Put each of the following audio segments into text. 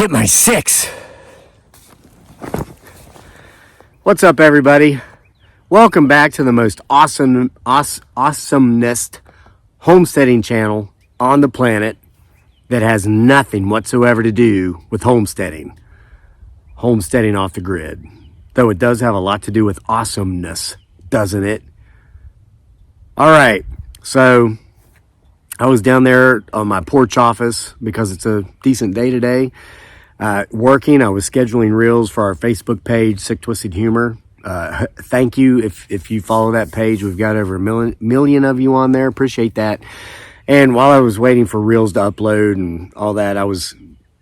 hit my 6. What's up, everybody? Welcome back to the most awesomest homesteading channel on the planet that has nothing whatsoever to do with homesteading. Homesteading off the grid. Though it does have a lot to do with awesomeness, doesn't it? All right, so I was down there on my porch office because it's a decent day today. Working, I was scheduling reels for our Facebook page, Sick Twisted Humor. Thank you if you follow that page. We've got over a million of you on there. Appreciate that. And while I was waiting for reels to upload and all that, I was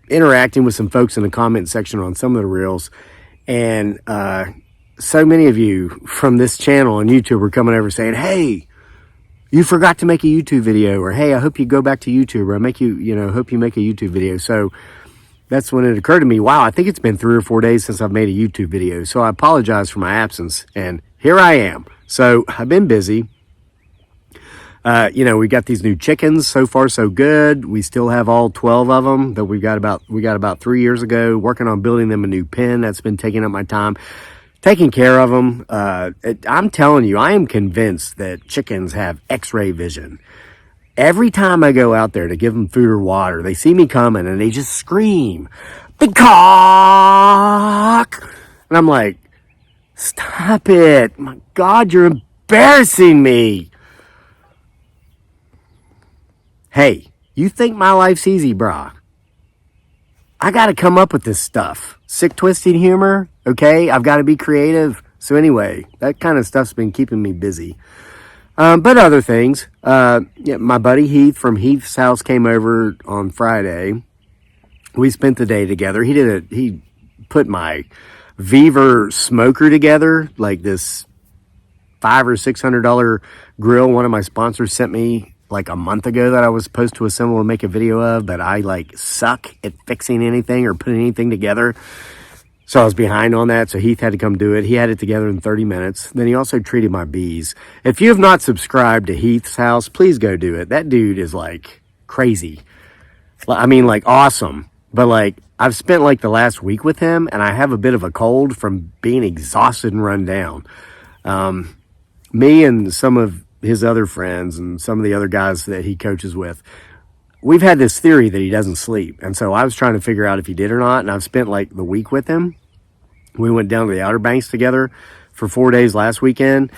interacting with some folks in the comment section on some of the reels. And so many of you from this channel on YouTube were coming over saying, hey, you forgot to make a YouTube video, or hey, I hope you go back to YouTube, or hope you make a YouTube video. So that's when it occurred to me, wow, I think it's been 3 or 4 days since I've made a YouTube video. So I apologize for my absence, and here I am. So I've been busy. We got these new chickens. So far, so good. We still have all 12 of them that we got about 3 years ago, working on building them a new pen. That's been taking up my time. Taking care of them. I'm telling you, I am convinced that chickens have x-ray vision. Every time I go out there to give them food or water, they see me coming and they just scream, "Big cock!" And I'm like, stop it. My God, you're embarrassing me. Hey, you think my life's easy, brah? I got to come up with this stuff. Sick Twisted Humor, okay? I've got to be creative. So anyway, that kind of stuff's been keeping me busy. But other things, my buddy Heath from Heath's house came over on Friday. We spent the day together. He put my Beaver smoker together, like this $500 or $600 grill one of my sponsors sent me like a month ago that I was supposed to assemble and make a video of, but I suck at fixing anything or putting anything together. So I was behind on that, so Heath had to come do it. He had it together in 30 minutes. Then he also treated my bees. If you have not subscribed to Heath's house, please go do it. That dude is crazy. I mean, awesome. But I've spent the last week with him, and I have a bit of a cold from being exhausted and run down. Me and some of his other friends and some of the other guys that he coaches with, we've had this theory that he doesn't sleep. And so I was trying to figure out if he did or not. And I've spent the week with him. We went down to the Outer Banks together for 4 days last weekend.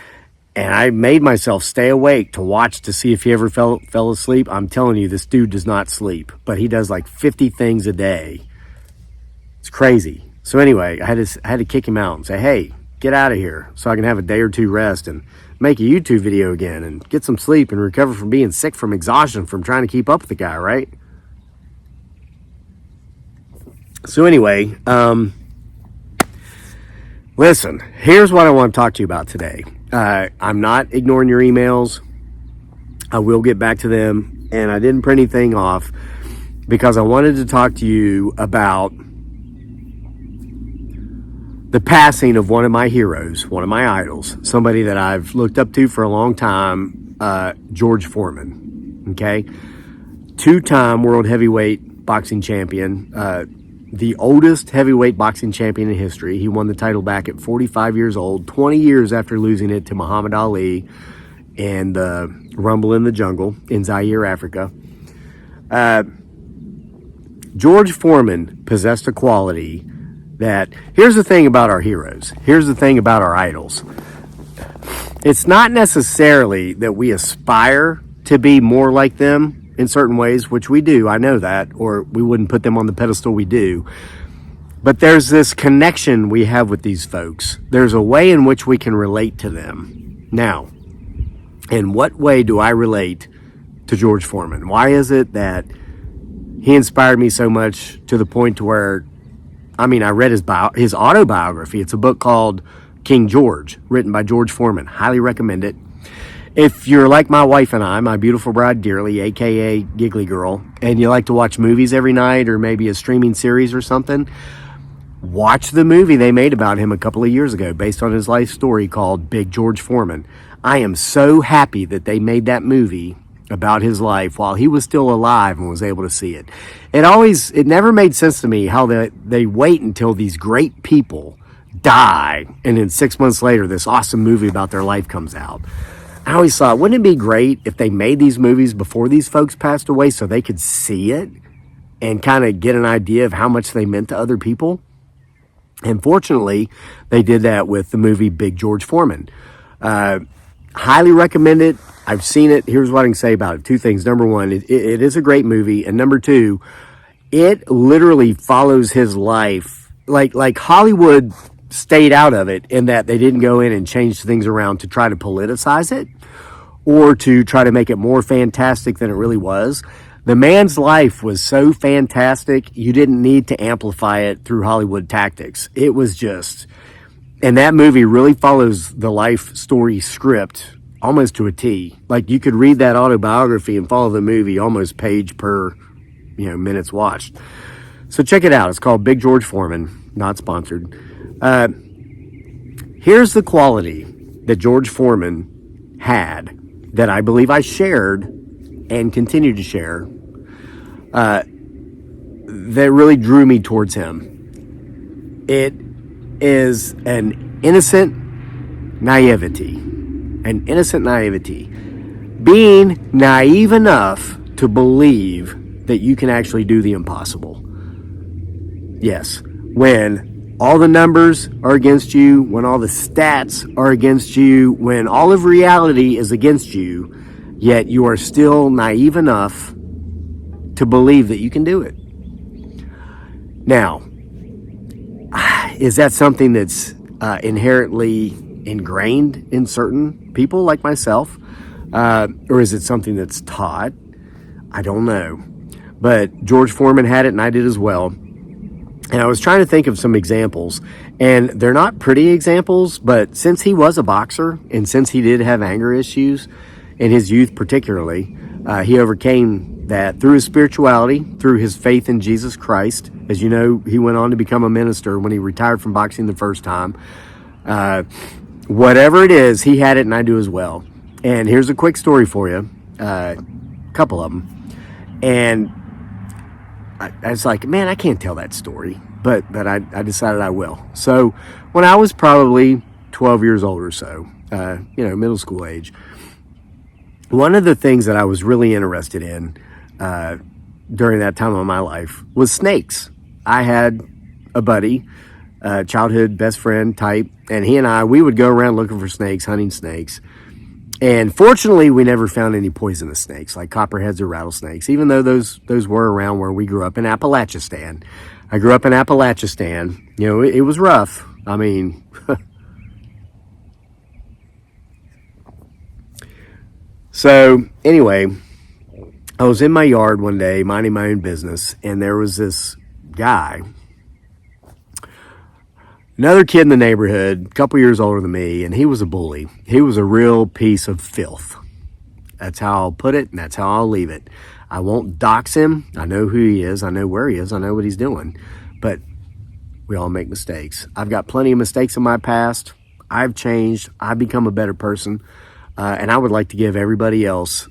And I made myself stay awake to watch to see if he ever fell asleep. I'm telling you, this dude does not sleep. But he does 50 things a day. It's crazy. So anyway, I had to kick him out and say, hey, get out of here so I can have a day or two rest and make a YouTube video again and get some sleep and recover from being sick from exhaustion from trying to keep up with the guy, right? So anyway, listen, here's what I want to talk to you about today. I'm not ignoring your emails. I will get back to them, and I didn't print anything off because I wanted to talk to you about the passing of one of my heroes, one of my idols, somebody that I've looked up to for a long time, George Foreman, okay? 2-time world heavyweight boxing champion, the oldest heavyweight boxing champion in history. He won the title back at 45 years old, 20 years after losing it to Muhammad Ali in the Rumble in the Jungle in Zaire, Africa. George Foreman possessed a quality that, here's the thing about our heroes. Here's the thing about our idols. It's not necessarily that we aspire to be more like them in certain ways, which we do. I know that, or we wouldn't put them on the pedestal we do. But there's this connection we have with these folks. There's a way in which we can relate to them. Now, in what way do I relate to George Foreman? Why is it that he inspired me so much to the point to where, I read his autobiography. It's a book called King George, written by George Foreman. Highly recommend it. If you're like my wife and I, my beautiful bride dearly, aka Giggly Girl, and you like to watch movies every night or maybe a streaming series or something, watch the movie they made about him a couple of years ago based on his life story called Big George Foreman. I am so happy that they made that movie about his life while he was still alive and was able to see it. It never made sense to me how they wait until these great people die, and then 6 months later, this awesome movie about their life comes out. I always thought, wouldn't it be great if they made these movies before these folks passed away so they could see it and kind of get an idea of how much they meant to other people? And fortunately, they did that with the movie Big George Foreman. Highly recommend it. I've seen it. Here's what I can say about it. Two things. Number one, it is a great movie. And number two, it literally follows his life. Like Hollywood stayed out of it in that they didn't go in and change things around to try to politicize it or to try to make it more fantastic than it really was. The man's life was so fantastic, you didn't need to amplify it through Hollywood tactics. It was just, and that movie really follows the life story script almost to a T. Like you could read that autobiography and follow the movie almost page per, minutes watched. So check it out. It's called Big George Foreman, not sponsored. Here's the quality that George Foreman had that I believe I shared and continue to share that really drew me towards him. It is an innocent naivety. An innocent naivety. Being naive enough to believe that you can actually do the impossible. Yes, when all the numbers are against you, when all the stats are against you, when all of reality is against you, yet you are still naive enough to believe that you can do it. Now, is that something that's inherently ingrained in certain people like myself? Or is it something that's taught? I don't know. But George Foreman had it and I did as well. And I was trying to think of some examples, and they're not pretty examples, but since he was a boxer and since he did have anger issues in his youth particularly, he overcame that through his spirituality, through his faith in Jesus Christ. As you know, he went on to become a minister when he retired from boxing the first time. Whatever it is, he had it and I do as well. And here's a quick story for you, a couple of them. And I was like, man, I can't tell that story, but I decided I will. So when I was probably 12 years old or so, middle school age, one of the things that I was really interested in during that time of my life was snakes. I had a buddy, childhood best friend type, and he and we would go around looking for snakes, hunting snakes. And fortunately, we never found any poisonous snakes like copperheads or rattlesnakes, even though those were around where we grew up in Appalachistan. I grew up in Appalachistan. It was rough. I mean, so anyway, I was in my yard one day minding my own business, and there was this guy, another kid in the neighborhood, a couple years older than me, and he was a bully. He was a real piece of filth. That's how I'll put it, and that's how I'll leave it. I won't dox him. I know who he is. I know where he is. I know what he's doing. But we all make mistakes. I've got plenty of mistakes in my past. I've changed. I've become a better person. And I would like to give everybody else,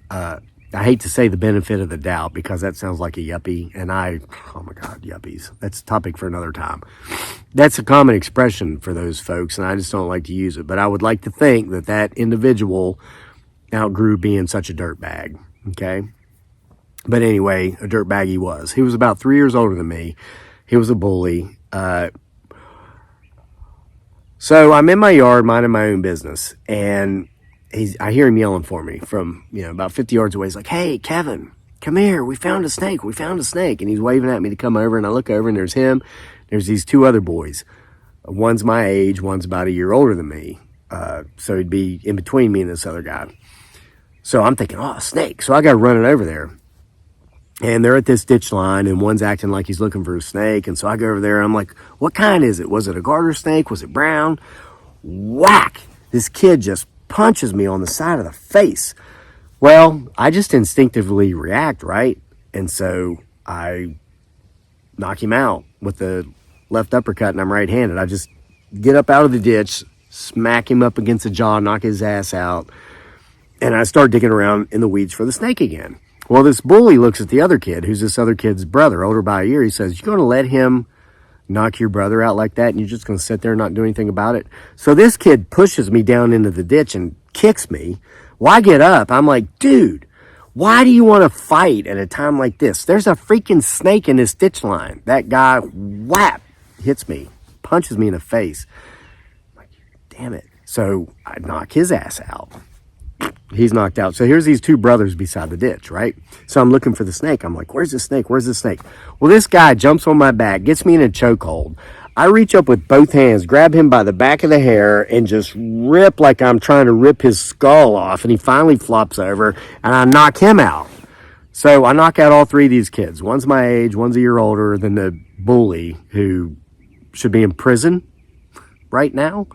I hate to say the benefit of the doubt because that sounds like a yuppie. And oh my God, yuppies. That's a topic for another time. That's a common expression for those folks, and I just don't like to use it. But I would like to think that individual outgrew being such a dirtbag, okay? But anyway, a dirtbag he was. He was about 3 years older than me. He was a bully. So I'm in my yard minding my own business, and I hear him yelling for me from, about 50 yards away. He's like, "Hey, Kevin, come here. We found a snake. We found a snake." And he's waving at me to come over, and I look over, and there's him. There's these two other boys. One's my age. One's about a year older than me. So he'd be in between me and this other guy. So I'm thinking, oh, a snake. So I got running over there. And they're at this ditch line, and one's acting like he's looking for a snake. And so I go over there, and I'm like, what kind is it? Was it a garter snake? Was it brown? Whack! This kid just punches me on the side of the face. Well, I just instinctively react, right? And so I knock him out with the left uppercut, and I'm right-handed. I just get up out of the ditch, smack him up against the jaw, knock his ass out. And I start digging around in the weeds for the snake again. Well, this bully looks at the other kid, who's this other kid's brother, older by a year. He says, "You're going to let him knock your brother out like that, and you're just going to sit there and not do anything about it?" So this kid pushes me down into the ditch and kicks me. Well, I get up. I'm like, "Dude, why do you want to fight at a time like this? There's a freaking snake in this ditch line." That guy, whap, hits me, punches me in the face. I'm like, damn it. So I knock his ass out. He's knocked out. So here's these two brothers beside the ditch, right? So I'm looking for the snake. I'm like, where's the snake? Where's the snake? Well, this guy jumps on my back, gets me in a chokehold. I reach up with both hands, grab him by the back of the hair, and just rip like I'm trying to rip his skull off. And he finally flops over, and I knock him out. So I knock out all three of these kids. One's my age, one's a year older than the bully who should be in prison right now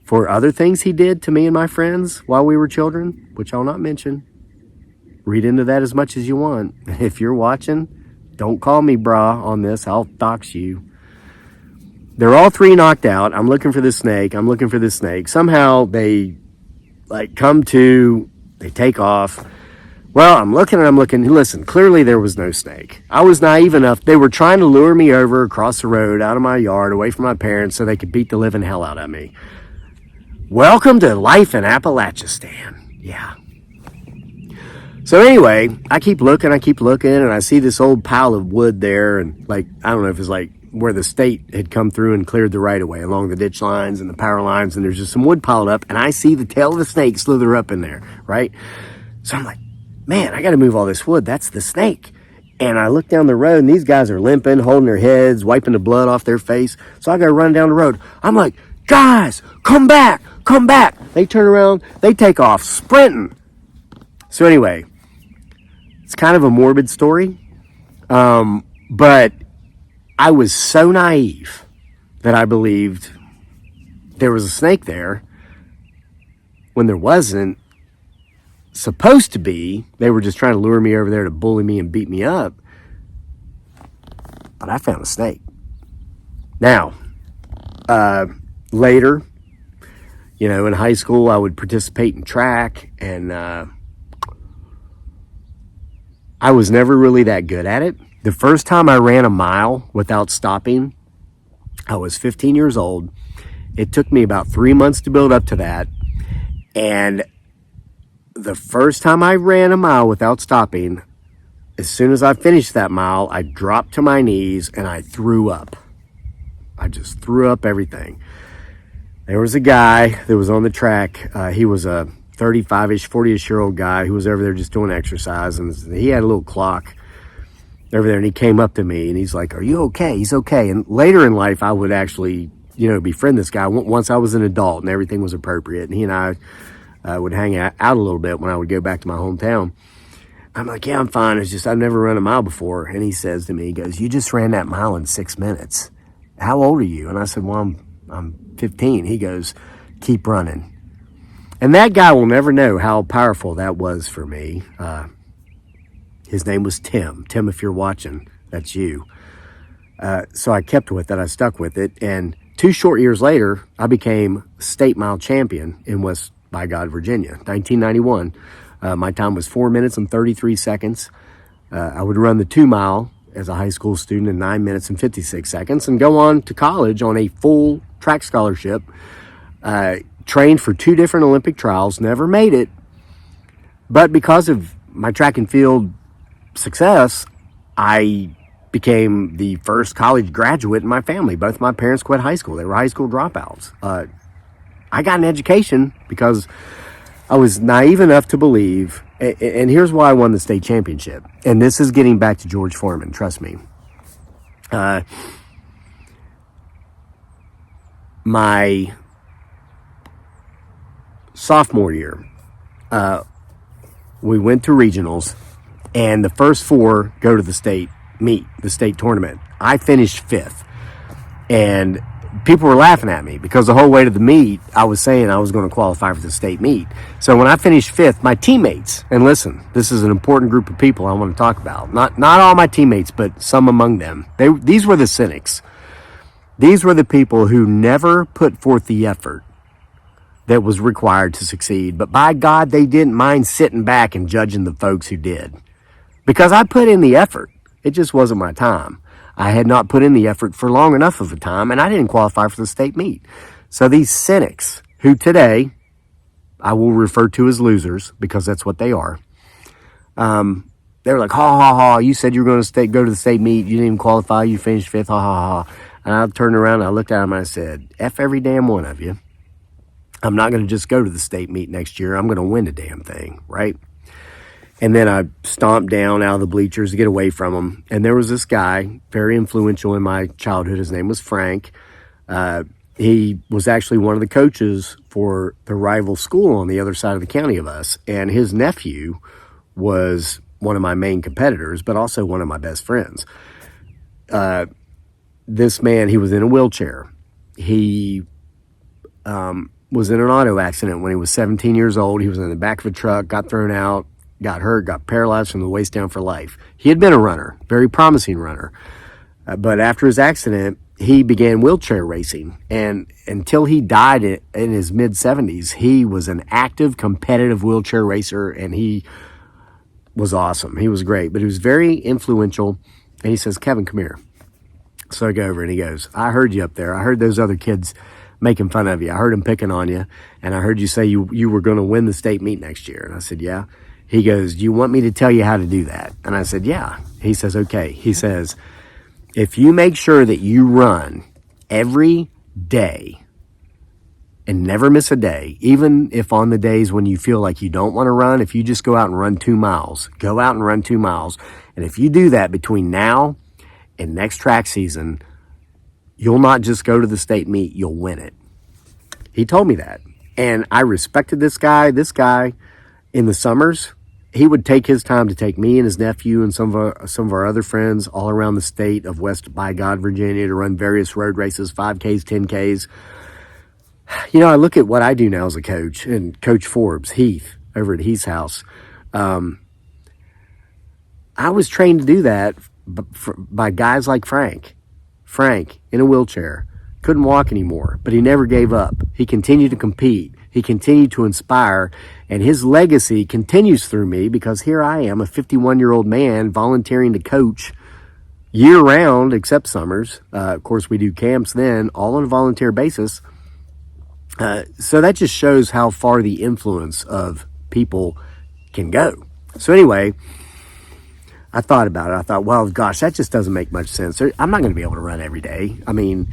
for other things he did to me and my friends while we were children, which I'll not mention. Read into that as much as you want. If you're watching, don't call me brah on this. I'll dox you. They're all three knocked out. I'm looking for this snake. Somehow they come to, they take off. Well, I'm looking. Listen, clearly there was no snake. I was naive enough. They were trying to lure me over across the road, out of my yard, away from my parents, so they could beat the living hell out of me. Welcome to life in Appalachistan. Yeah. So anyway, I keep looking, and I see this old pile of wood there, and I don't know if it's where the state had come through and cleared the right of way along the ditch lines and the power lines, and there's just some wood piled up, and I see the tail of the snake slither up in there, right? So I'm like, man, I got to move all this wood. That's the snake. And I look down the road, and these guys are limping, holding their heads, wiping the blood off their face. So I got to run down the road. I'm like, guys, come back. They turn around, they take off sprinting. So anyway, it's kind of a morbid story, but I was so naive that I believed there was a snake there when there wasn't supposed to be. They were just trying to lure me over there to bully me and beat me up. But I found a snake. Now, later, in high school, I would participate in track, and I was never really that good at it. The first time I ran a mile without stopping, I was 15 years old. It took me about 3 months to build up to that. And the first time I ran a mile without stopping, as soon as I finished that mile, I dropped to my knees and I threw up. I just threw up everything. There was a guy that was on the track. He was a 35-ish, 40-ish year old guy who was over there just doing exercise, and he had a little clock over there, and he came up to me and he's like, "Are you okay?" He's okay. And later in life, I would actually, befriend this guy once I was an adult and everything was appropriate. And he and I would hang out a little bit when I would go back to my hometown. I'm like, "Yeah, I'm fine. It's just I've never run a mile before." And he says to me, he goes, "You just ran that mile in 6 minutes. How old are you?" And I said, "Well, I'm 15. He goes, "Keep running." And that guy will never know how powerful that was for me. His name was Tim. Tim, if you're watching, that's you. So I kept with it. I stuck with it. And 2 short years later, I became state mile champion in West by God, Virginia, 1991. My time was 4 minutes and 33 seconds. I would run the 2 mile as a high school student in 9 minutes and 56 seconds and go on to college on a full track scholarship. Trained for 2 different Olympic trials, never made it. But because of my track and field success, I became the first college graduate in my family. Both my parents quit high school. They were high school dropouts. I got an education because I was naive enough to believe, and here's why I won the state championship. And this is getting back to George Foreman, trust me. My sophomore year, we went to regionals, and the first 4 go to the state meet, the state tournament. I finished 5th, and people were laughing at me because the whole way to the meet, I was saying I was going to qualify for the state meet. So when I finished 5th, my teammates, and listen, this is an important group of people I want to talk about. Not all my teammates, but some among them. These were the cynics. These were the people who never put forth the effort that was required to succeed. But by God, they didn't mind sitting back and judging the folks who did. Because I put in the effort. It just wasn't my time. I had not put in the effort for long enough of a time, and I didn't qualify for the state meet. So these cynics, who today I will refer to as losers, because that's what they are, they were like, ha, ha, ha, you said you were going to go to the state meet. You didn't even qualify. You finished fifth, ha, ha, ha. And I turned around and I looked at them and I said, F every damn one of you. I'm not going to just go to the state meet next year. I'm going to win the damn thing, right? And then I stomped down out of the bleachers to get away from them. And there was this guy, very influential in my childhood. His name was Frank. He was actually one of the coaches for the rival school on the other side of the county of us. And his nephew was one of my main competitors, but also one of my best friends. This man, he was in a wheelchair. He was in an auto accident when he was 17 years old. He was in the back of a truck, got thrown out, got hurt, got paralyzed from the waist down for life. He had been a runner, very promising runner. But after his accident, he began wheelchair racing. And until he died in his mid-70s, he was an active, competitive wheelchair racer, and he was awesome. He was great, but he was very influential. And he says, Kevin, come here. So I go over and he goes, I heard you up there. I heard those other kids making fun of you. I heard them picking on you. And I heard you say you were going to win the state meet next year. And I said, yeah. He goes, do you want me to tell you how to do that? And I said, yeah. He says, okay. He says, if you make sure that you run every day and never miss a day, even if on the days when you feel like you don't want to run, if you just go out and run 2 miles, go out and run 2 miles. And if you do that between now and next track season, you'll not just go to the state meet, you'll win it. He told me that. And I respected this guy. This guy, in the summers, he would take his time to take me and his nephew and some of our other friends all around the state of West by God, Virginia, to run various road races, 5Ks, 10Ks. You know, I look at what I do now as a coach, and Coach Forbes, Heath, over at Heath's house. I was trained to do that by guys like Frank. Frank, in a wheelchair, couldn't walk anymore, but he never gave up. He continued to compete. He continued to inspire, and his legacy continues through me, because here I am, a 51-year-old man volunteering to coach year-round, except summers. Of course, we do camps then, all on a volunteer basis. So that just shows how far the influence of people can go. So anyway, I thought about it. I thought, well, gosh, that just doesn't make much sense. I'm not going to be able to run every day. I mean,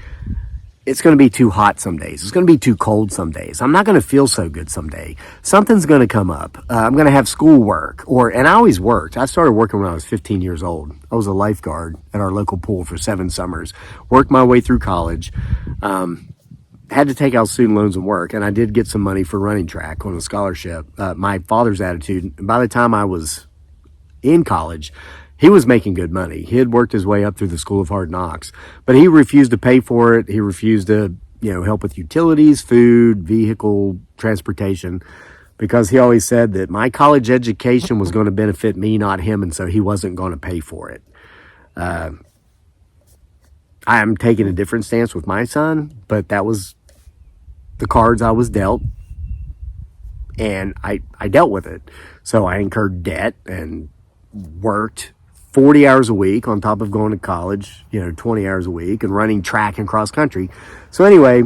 it's going to be too hot some days. It's going to be too cold some days. I'm not going to feel so good someday. Something's going to come up. I'm going to have schoolwork. And I always worked. I started working when I was 15 years old. I was a lifeguard at our local pool for 7 summers. Worked my way through college. Had to take out student loans and work. And I did get some money for running track on a scholarship. My father's attitude, by the time I was in college, he was making good money. He had worked his way up through the School of Hard Knocks, but he refused to pay for it. He refused to, help with utilities, food, vehicle, transportation, because he always said that my college education was going to benefit me, not him, and so he wasn't going to pay for it. I am taking a different stance with my son, but that was the cards I was dealt, and I dealt with it. So I incurred debt and worked 40 hours a week on top of going to college, 20 hours a week, and running track and cross country. So anyway,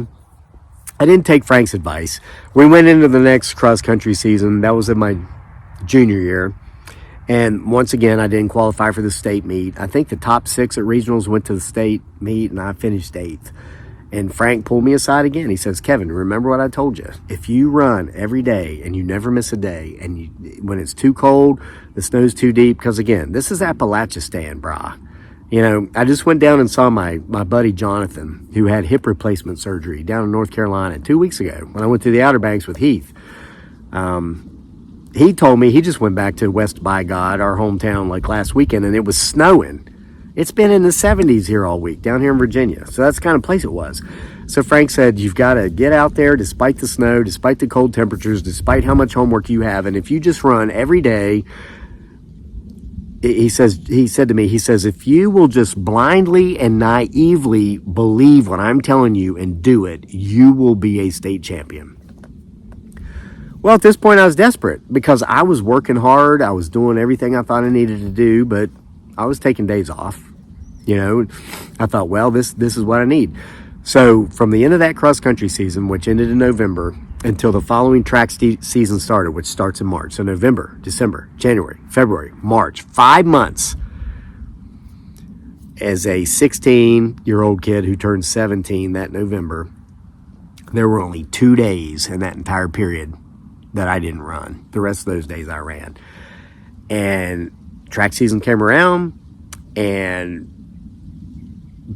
I didn't take Frank's advice. We went into the next cross country season. That was in my junior year. And once again, I didn't qualify for the state meet. I think the top 6 at regionals went to the state meet, and I finished 8th. And Frank pulled me aside again. He says, Kevin, remember what I told you. If you run every day and you never miss a day, and when it's too cold, the snow's too deep, because again, this is Appalachian, brah. I just went down and saw my buddy Jonathan, who had hip replacement surgery down in North Carolina 2 weeks ago when I went to the Outer Banks with Heath. He told me he just went back to West by God, our hometown, like last weekend, and it was snowing. It's been in the 70s here all week, down here in Virginia. So that's the kind of place it was. So Frank said, you've got to get out there despite the snow, despite the cold temperatures, despite how much homework you have. And if you just run every day, he said to me, if you will just blindly and naively believe what I'm telling you and do it, you will be a state champion. Well, at this point, I was desperate because I was working hard. I was doing everything I thought I needed to do, but I was taking days off. I thought, well, this is what I need. So from the end of that cross country season, which ended in November, until the following track season started, which starts in March. So November, December, January, February, March, 5 months. As a 16-year-old kid who turned 17 that November, there were only 2 days in that entire period that I didn't run. The rest of those days I ran. And track season came around, and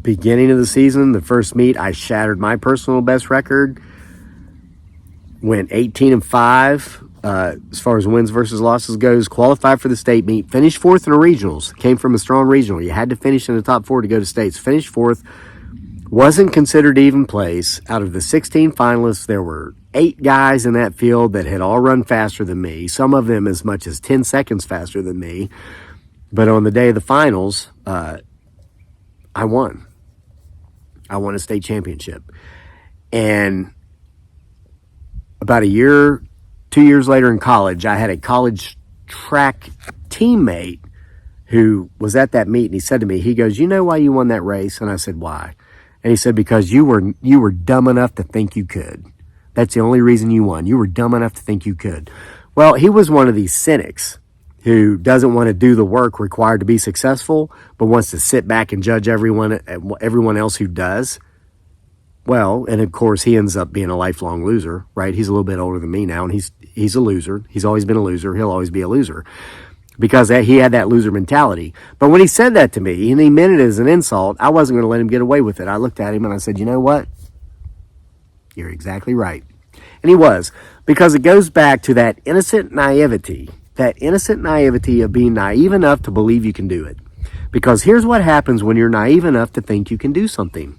beginning of the season, the first meet, I shattered my personal best record. Went 18-5 as far as wins versus losses goes. Qualified for the state meet. Finished fourth in a regionals. Came from a strong regional. You had to finish in the top 4 to go to states. Finished fourth. Wasn't considered even place. Out of the 16 finalists, there were 8 guys in that field that had all run faster than me. Some of them as much as 10 seconds faster than me. But on the day of the finals, I won. I won a state championship. And about 2 years later in college, I had a college track teammate who was at that meet, and he said to me, he goes, "You know why you won that race?" And I said, "Why?" And he said, "Because you were dumb enough to think you could. That's the only reason you won. You were dumb enough to think you could." Well, he was one of these cynics who doesn't want to do the work required to be successful, but wants to sit back and judge everyone else who does. Well, and of course he ends up being a lifelong loser, right? He's a little bit older than me now, and he's a loser. He's always been a loser. He'll always be a loser because he had that loser mentality. But when he said that to me, and he meant it as an insult, I wasn't going to let him get away with it. I looked at him and I said, "You know what? You're exactly right." And he was, because it goes back to that innocent naivety of being naive enough to believe you can do it. Because here's what happens when you're naive enough to think you can do something.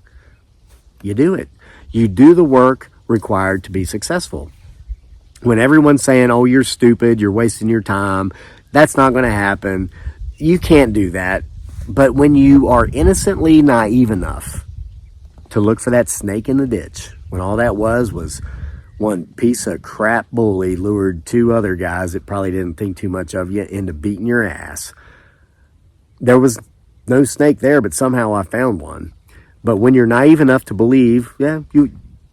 You do it. You do the work required to be successful. When everyone's saying, "Oh, you're stupid, you're wasting your time, that's not going to happen," you can't do that. But when you are innocently naive enough to look for that snake in the ditch, when all that was one piece of crap bully lured 2 other guys that probably didn't think too much of you into beating your ass. There was no snake there, but somehow I found one. But when you're naive enough to believe,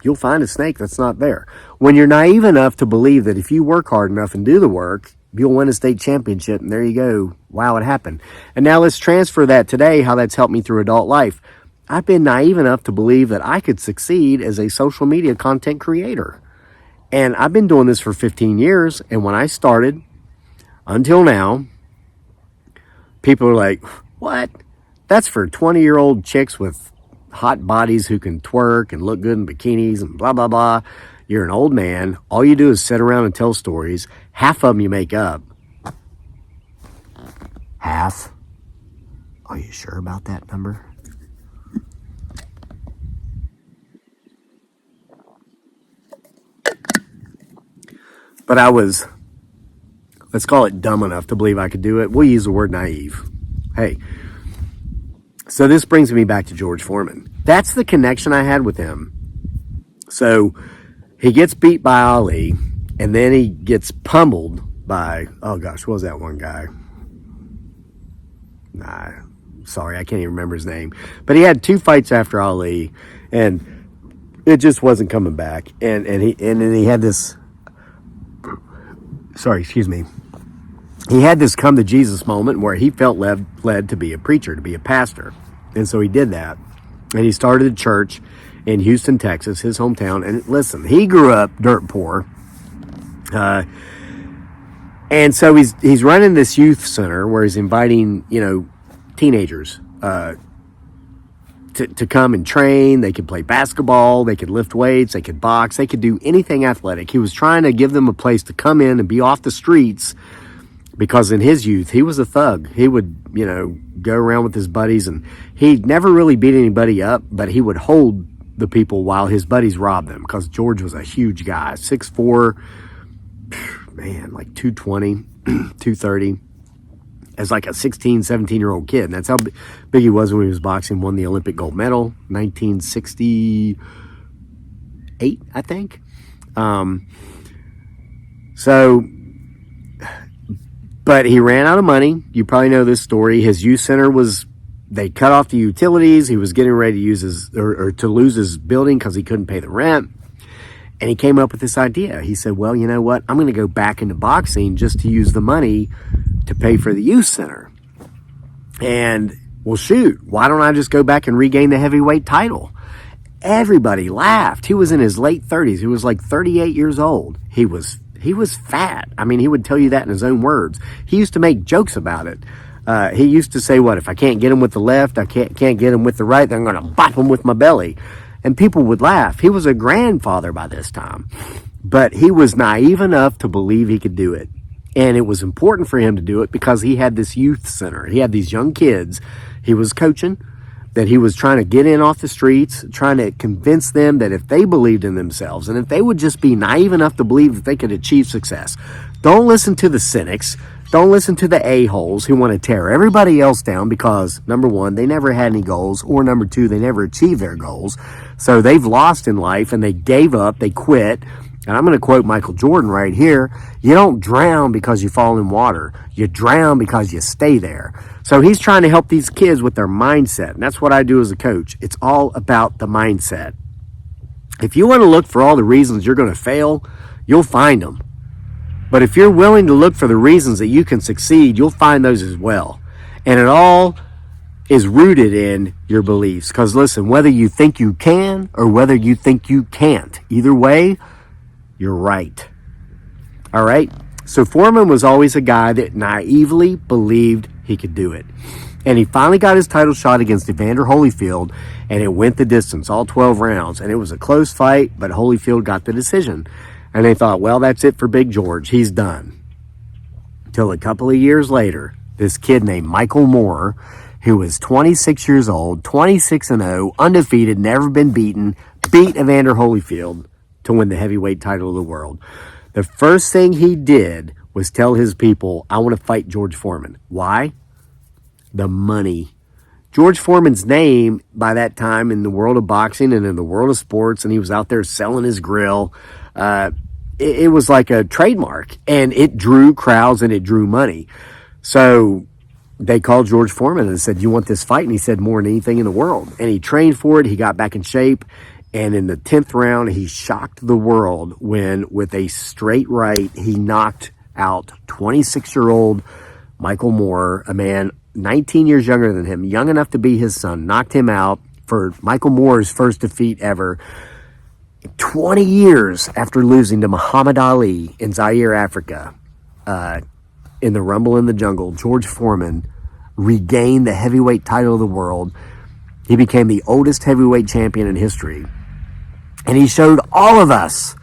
you'll find a snake that's not there. When you're naive enough to believe that if you work hard enough and do the work, you'll win a state championship, and there you go. Wow, it happened. And now let's transfer that today, how that's helped me through adult life. I've been naive enough to believe that I could succeed as a social media content creator. And I've been doing this for 15 years, and when I started, until now, people are like, "What? That's for 20-year-old chicks with hot bodies who can twerk and look good in bikinis and blah, blah, blah. You're an old man. All you do is sit around and tell stories. Half of them you make up." Half? Are you sure about that number? But I was, let's call it dumb enough to believe I could do it. We'll use the word naive. Hey. So this brings me back to George Foreman. That's the connection I had with him. So he gets beat by Ali, and then he gets pummeled by, oh gosh, what was that one guy? Sorry, I can't even remember his name. But he had 2 fights after Ali, and it just wasn't coming back. And he had this, he had this come to Jesus moment where he felt led to be a preacher, to be a pastor. And so he did that. And he started a church in Houston, Texas, his hometown. And listen, he grew up dirt poor. And so he's running this youth center where he's inviting, teenagers to come and train. They could play basketball, they could lift weights, they could box, they could do anything athletic. He was trying to give them a place to come in and be off the streets, because in his youth, he was a thug. He would, go around with his buddies, and he never really beat anybody up, but he would hold the people while his buddies robbed them, because George was a huge guy, 6'4", man, like 220, 230, as like a 16, 17-year-old kid. And that's how big he was when he was boxing, won the Olympic gold medal, 1968, I think. So, but he ran out of money. You probably know this story. His youth center they cut off the utilities. He was getting ready to use or to lose his building because he couldn't pay the rent. And he came up with this idea. He said, well, you know what? I'm going to go back into boxing just to use the money to pay for the youth center. And, well, shoot, why don't I just go back and regain the heavyweight title? Everybody laughed. He was in his late 30s. He was like 38 years old. He was fat. I mean, he would tell you that in his own words. He used to make jokes about it. He used to say, what, if I can't get him with the left, I can't get him with the right, then I'm going to bop him with my belly. And people would laugh. He was a grandfather by this time. But he was naive enough to believe he could do it. And it was important for him to do it because he had this youth center. He had these young kids he was coaching, that he was trying to get in off the streets, trying to convince them that if they believed in themselves and if they would just be naive enough to believe that they could achieve success. Don't listen to the cynics. Don't listen to the a-holes who want to tear everybody else down because, number one, they never had any goals, or number two, they never achieved their goals. So they've lost in life and they gave up, they quit. And I'm going to quote Michael Jordan right here. You don't drown because you fall in water. You drown because you stay there. So he's trying to help these kids with their mindset. And that's what I do as a coach. It's all about the mindset. If you want to look for all the reasons you're going to fail, you'll find them. But if you're willing to look for the reasons that you can succeed, you'll find those as well. And it all is rooted in your beliefs. Because listen, whether you think you can or whether you think you can't, either way, you're right. All right? So Foreman was always a guy that naively believed he could do it. And he finally got his title shot against Evander Holyfield, and it went the distance, all 12 rounds. And it was a close fight, but Holyfield got the decision. And they thought, well, that's it for Big George. He's done. Till a couple of years later, this kid named Michael Moore, who was 26 years old, 26-0, undefeated, never been beaten, beat Evander Holyfield to win the heavyweight title of the world. The first thing he did was tell his people, I want to fight George Foreman. Why? The money. George Foreman's name by that time in the world of boxing and in the world of sports, and he was out there selling his grill. It was like a trademark, and it drew crowds and it drew money. So they called George Foreman and said, you want this fight? And he said, more than anything in the world. And he trained for it. He got back in shape. And in the 10th round, he shocked the world when, with a straight right, he knocked out 26-year-old Michael Moore, a man 19 years younger than him, young enough to be his son, knocked him out for Michael Moore's first defeat ever. 20 years after losing to Muhammad Ali in Zaire, Africa, in the Rumble in the Jungle, George Foreman regained the heavyweight title of the world. He became the oldest heavyweight champion in history. And he showed all of us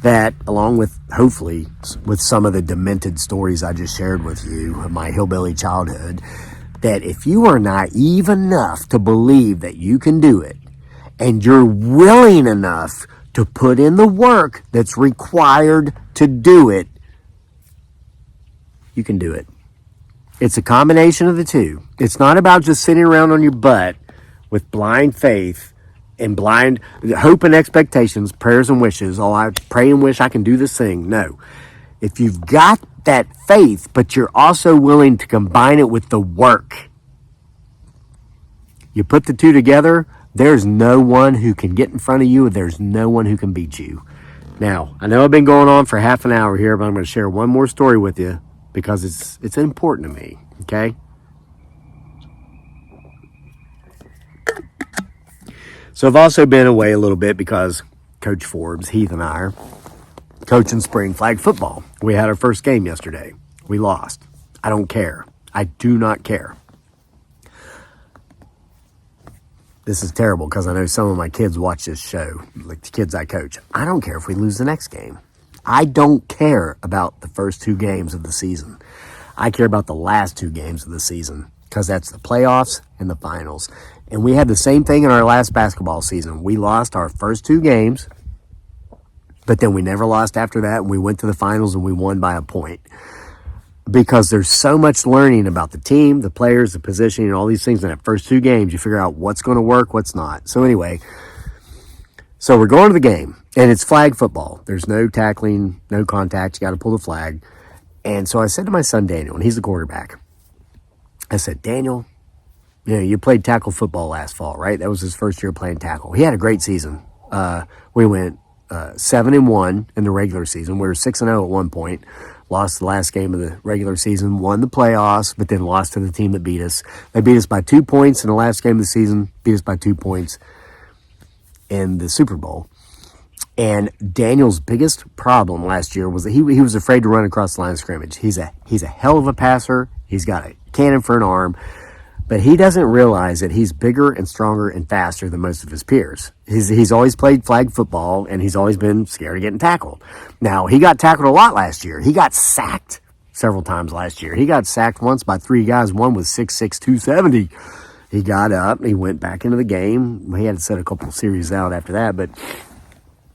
that, along with, hopefully, with some of the demented stories I just shared with you of my hillbilly childhood, that if you are naive enough to believe that you can do it, and you're willing enough to put in the work that's required to do it, you can do it. It's a combination of the two. It's not about just sitting around on your butt with blind faith and blind hope and expectations, prayers and wishes. Oh, I pray and wish I can do this thing. No. If you've got that faith, but you're also willing to combine it with the work, you put the two together, there's no one who can get in front of you, and there's no one who can beat you. Now, I know I've been going on for half an hour here, but I'm going to share one more story with you because it's important to me, okay? So I've also been away a little bit because Coach Forbes, Heath, and I are coaching spring flag football. We had our first game yesterday. We lost. I don't care. I do not care. This is terrible because I know some of my kids watch this show, like the kids I coach. I don't care if we lose the next game. I don't care about the first two games of the season. I care about the last two games of the season because that's the playoffs and the finals. And we had the same thing in our last basketball season. We lost our first two games, but then we never lost after that, and we went to the finals and we won by a point. Because there's so much learning about the team, the players, the positioning, and all these things in that first two games. You figure out what's going to work, what's not. So anyway, so we're going to the game. And it's flag football. There's no tackling, no contact. You got to pull the flag. And so I said to my son, Daniel, and he's the quarterback, I said, Daniel, you played tackle football last fall, right? That was his first year playing tackle. He had a great season. We went 7-1 in the regular season. We were 6-0 at one point. Lost the last game of the regular season, won the playoffs, but then lost to the team that beat us. They beat us by 2 points in the last game of the season, beat us by 2 points in the Super Bowl. And Daniel's biggest problem last year was that he was afraid to run across the line of scrimmage. He's a hell of a passer. He's got a cannon for an arm. But he doesn't realize that he's bigger and stronger and faster than most of his peers. He's always played flag football, and he's always been scared of getting tackled. Now, he got tackled a lot last year. He got sacked several times last year. He got sacked once by 3 guys. One was 6'6", 270. He got up, he went back into the game. He had to set a couple of series out after that, but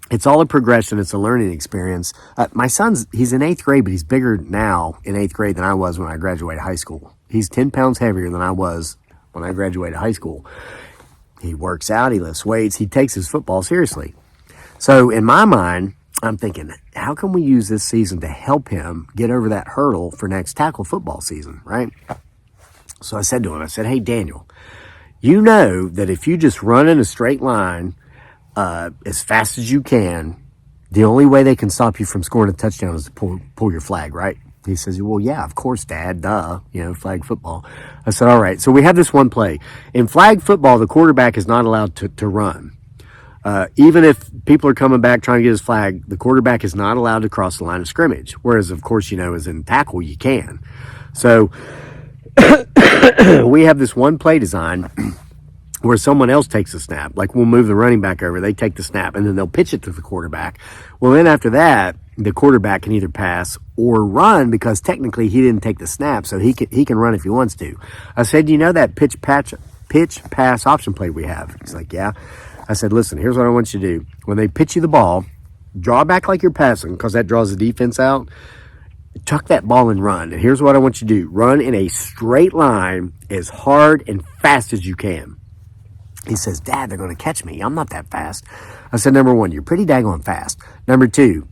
it's all a progression. It's a learning experience. My son's, he's in 8th grade, but he's bigger now in 8th grade than I was when I graduated high school. He's 10 pounds heavier than I was when I graduated high school. He works out, he lifts weights, he takes his football seriously. So in my mind, I'm thinking, how can we use this season to help him get over that hurdle for next tackle football season, right? So I said to him, I said, hey, Daniel, you know that if you just run in a straight line as fast as you can, the only way they can stop you from scoring a touchdown is to pull your flag, right? He says, well, yeah, of course, Dad, duh, flag football. I said, all right, so we have this one play. In flag football, the quarterback is not allowed to run. Even if people are coming back trying to get his flag, the quarterback is not allowed to cross the line of scrimmage. Whereas, of course, as in tackle, you can. So we have this one play design where someone else takes a snap. Like we'll move the running back over, they take the snap, and then they'll pitch it to the quarterback. Well, then after that, the quarterback can either pass or run because technically he didn't take the snap, so he can run if he wants to. I said, that pitch pass option play we have? He's like, yeah. I said, listen, here's what I want you to do. When they pitch you the ball, draw back like you're passing because that draws the defense out. Tuck that ball and run. And here's what I want you to do. Run in a straight line as hard and fast as you can. He says, Dad, they're going to catch me. I'm not that fast. I said, number one, you're pretty daggone fast. Number two,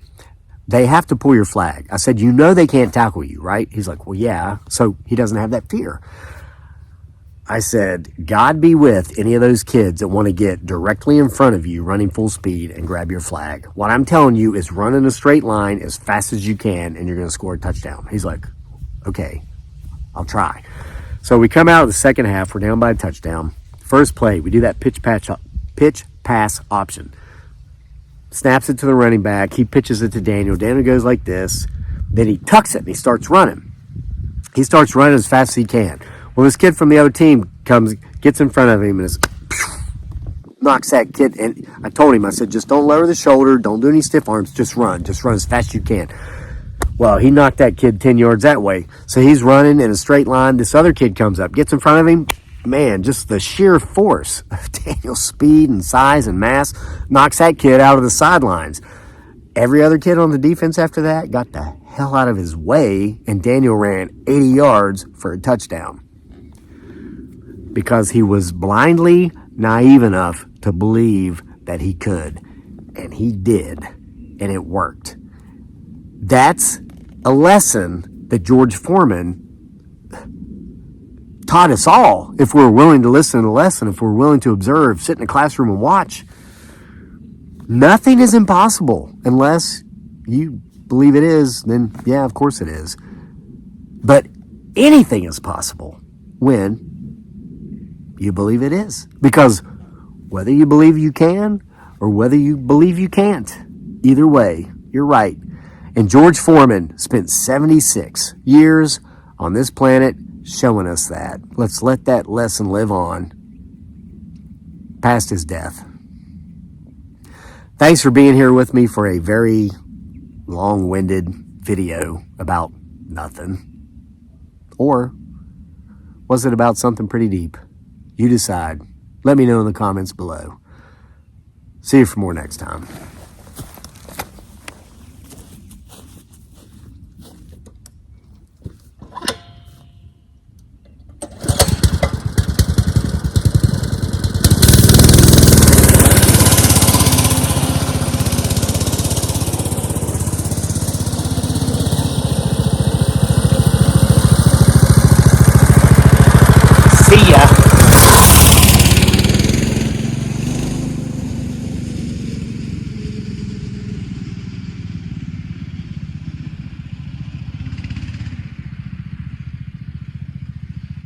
they have to pull your flag. I said, they can't tackle you, right? He's like, well, yeah. So he doesn't have that fear. I said, God be with any of those kids that want to get directly in front of you running full speed and grab your flag. What I'm telling you is run in a straight line as fast as you can and you're going to score a touchdown. He's like, okay, I'll try. So we come out of the second half. We're down by a touchdown. First play, we do that pitch pass option. Snaps it to the running back. He pitches it to Daniel. Daniel goes like this. Then he tucks it and he starts running. He starts running as fast as he can. Well, this kid from the other team gets in front of him and knocks that kid. And I told him, I said, just don't lower the shoulder. Don't do any stiff arms. Just run. Just run as fast as you can. Well, he knocked that kid 10 yards that way. So he's running in a straight line. This other kid comes up, gets in front of him. Man, just the sheer force of Daniel's speed and size and mass knocks that kid out of the sidelines. Every other kid on the defense after that got the hell out of his way, and Daniel ran 80 yards for a touchdown because he was blindly naive enough to believe that he could, and he did, and it worked. That's a lesson that George Foreman taught us all. If we're willing to listen to the lesson, if we're willing to observe, sit in a classroom and watch, nothing is impossible unless you believe it is. Then yeah, of course it is. But anything is possible when you believe it is, because whether you believe you can or whether you believe you can't, either way, you're right. And George Foreman spent 76 years on this planet showing us that. Let's let that lesson live on past his death. Thanks for being here with me for a very long-winded video about nothing. Or was it about something pretty deep? You decide. Let me know in the comments below. See you for more next time.